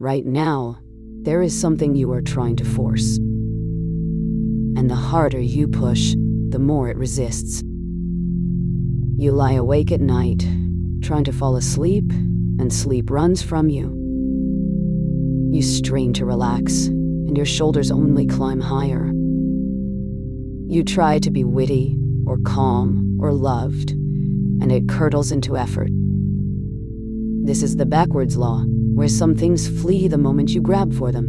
Right now, there is something you are trying to force. And the harder you push, the more it resists. You lie awake at night, trying to fall asleep, and sleep runs from you. You strain to relax, and your shoulders only climb higher. You try to be witty, or calm, or loved, and it curdles into effort. This is the backwards law, where some things flee the moment you grab for them.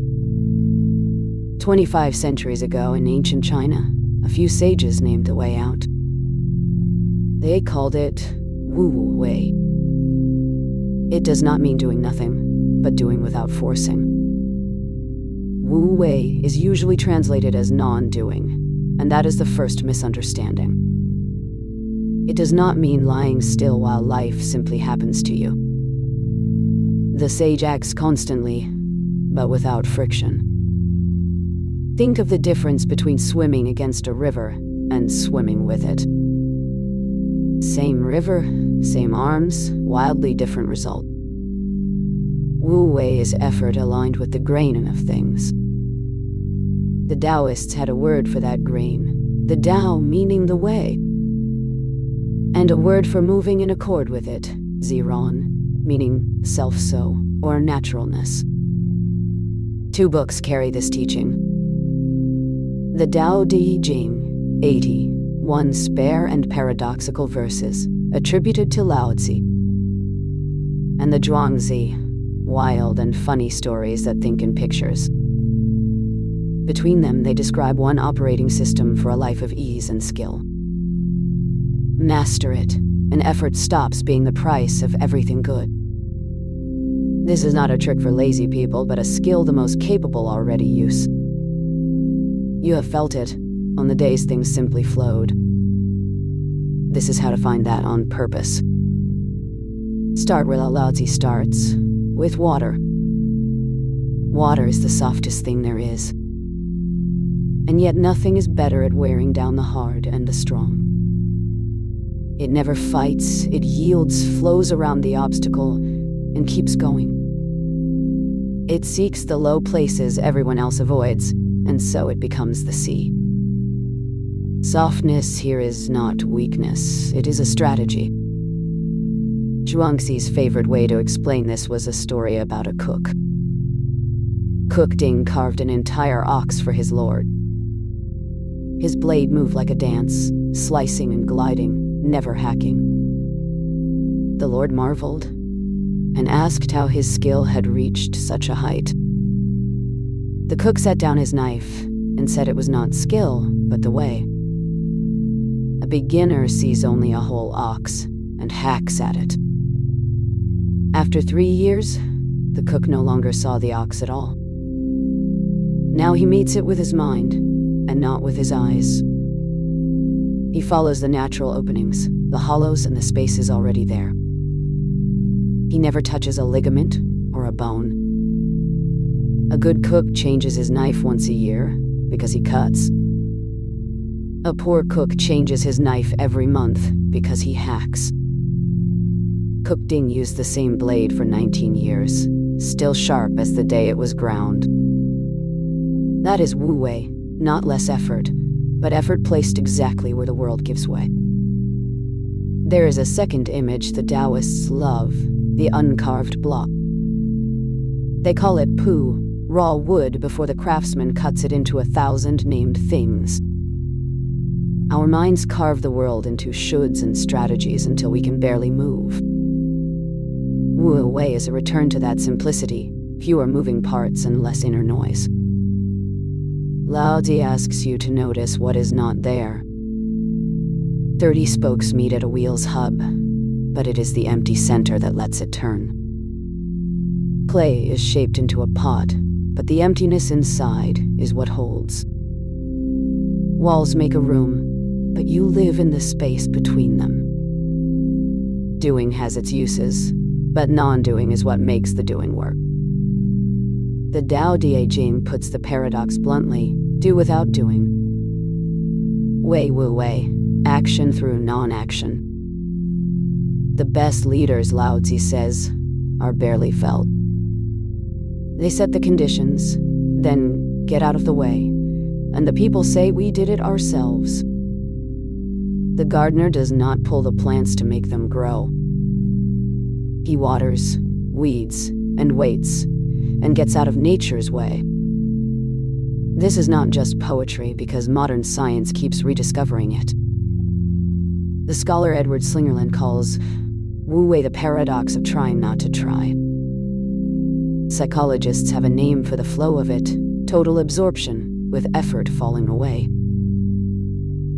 25 centuries ago in ancient China, a few sages named the way out. They called it Wu Wei. It does not mean doing nothing, but doing without forcing. Wu Wei is usually translated as non-doing, and that is the first misunderstanding. It does not mean lying still while life simply happens to you. The sage acts constantly, but without friction. Think of the difference between swimming against a river and swimming with it. Same river, same arms, wildly different result. Wu Wei is effort aligned with the grain of things. The Taoists had a word for that grain, the Tao meaning the way, and a word for moving in accord with it, Ziran, meaning self-so or naturalness. 2 books carry this teaching. The Tao Te Ching, 81 spare and paradoxical verses, attributed to Laozi, and the Zhuangzi, wild and funny stories that think in pictures. Between them, they describe one operating system for a life of ease and skill. Master it, and effort stops being the price of everything good. This is not a trick for lazy people, but a skill the most capable already use. You have felt it on the days things simply flowed. This is how to find that on purpose. Start where Laozi starts, with water. Water is the softest thing there is. And yet nothing is better at wearing down the hard and the strong. It never fights, it yields, flows around the obstacle, and keeps going. It seeks the low places everyone else avoids, and so it becomes the sea. Softness here is not weakness, it is a strategy. Zhuangzi's favorite way to explain this was a story about a cook. Cook Ding carved an entire ox for his lord. His blade moved like a dance, slicing and gliding, never hacking. The lord marveled and asked how his skill had reached such a height. The cook set down his knife and said it was not skill, but the way. A beginner sees only a whole ox and hacks at it. After 3 years, the cook no longer saw the ox at all. Now he meets it with his mind, and not with his eyes. He follows the natural openings, the hollows and the spaces already there. He never touches a ligament or a bone. A good cook changes his knife once a year because he cuts. A poor cook changes his knife every month because he hacks. Cook Ding used the same blade for 19 years, still sharp as the day it was ground. That is Wu Wei, not less effort, but effort placed exactly where the world gives way. There is a second image the Taoists love, the uncarved block. They call it pu, raw wood before the craftsman cuts it into 1,000 named things. Our minds carve the world into shoulds and strategies until we can barely move. Wu Wei is a return to that simplicity, fewer moving parts and less inner noise. Laozi asks you to notice what is not there. 30 spokes meet at a wheel's hub, but it is the empty center that lets it turn. Clay is shaped into a pot, but the emptiness inside is what holds. Walls make a room, but you live in the space between them. Doing has its uses, but non-doing is what makes the doing work. The Tao Te Ching puts the paradox bluntly, do without doing. Wei Wu Wei, action through non-action. The best leaders, Laozi says, are barely felt. They set the conditions, then get out of the way, and the people say we did it ourselves. The gardener does not pull the plants to make them grow. He waters, weeds, and waits, and gets out of nature's way. This is not just poetry because modern science keeps rediscovering it. The scholar Edward Slingerland calls Wu Wei the paradox of trying not to try. Psychologists have a name for the flow of it, total absorption, with effort falling away.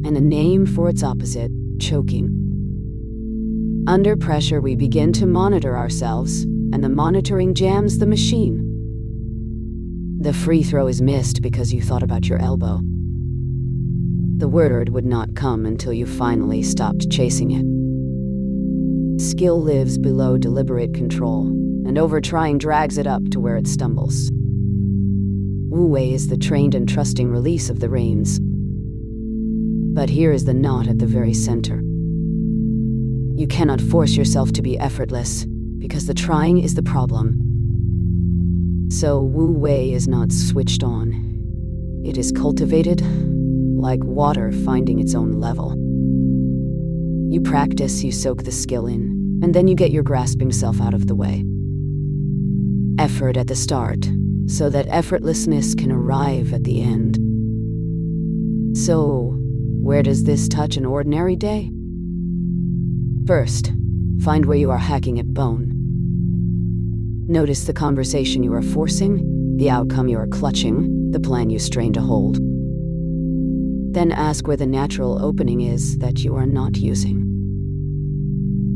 And a name for its opposite, choking. Under pressure, we begin to monitor ourselves, and the monitoring jams the machine. The free throw is missed because you thought about your elbow. The word would not come until you finally stopped chasing it. Skill lives below deliberate control, and overtrying drags it up to where it stumbles. Wu Wei is the trained and trusting release of the reins. But here is the knot at the very center. You cannot force yourself to be effortless, because the trying is the problem. So Wu Wei is not switched on. It is cultivated, like water finding its own level. You practice, you soak the skill in, and then you get your grasping self out of the way. Effort at the start, so that effortlessness can arrive at the end. So, where does this touch an ordinary day? First, find where you are hacking at bone. Notice the conversation you are forcing, the outcome you are clutching, the plan you strain to hold. Then ask where the natural opening is that you are not using.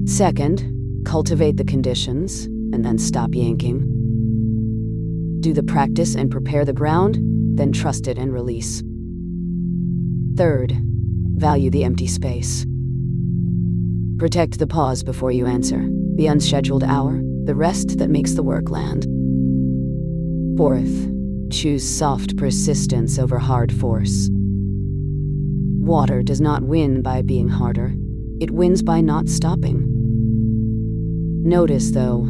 Second, cultivate the conditions, and then stop yanking. Do the practice and prepare the ground, then trust it and release. Third, value the empty space. Protect the pause before you answer, the unscheduled hour, the rest that makes the work land. Fourth, choose soft persistence over hard force. Water does not win by being harder, it wins by not stopping. Notice, though,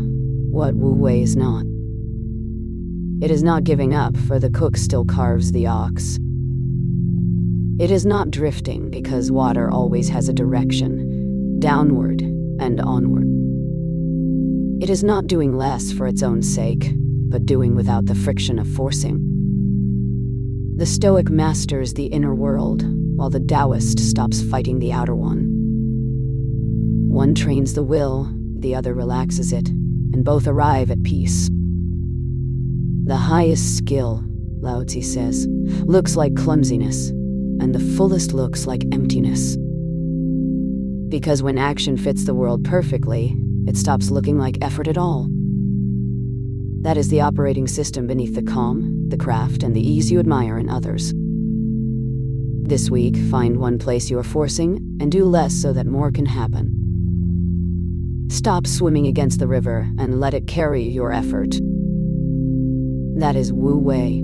what Wu Wei is not. It is not giving up, for the cook still carves the ox. It is not drifting, because water always has a direction, downward and onward. It is not doing less for its own sake, but doing without the friction of forcing. The Stoic masters the inner world, while the Taoist stops fighting the outer one. One trains the will, the other relaxes it, and both arrive at peace. The highest skill, Laozi says, looks like clumsiness, and the fullest looks like emptiness. Because when action fits the world perfectly, it stops looking like effort at all. That is the operating system beneath the calm, the craft, and the ease you admire in others. This week, find one place you are forcing, and do less so that more can happen. Stop swimming against the river and let it carry your effort. That is Wu Wei.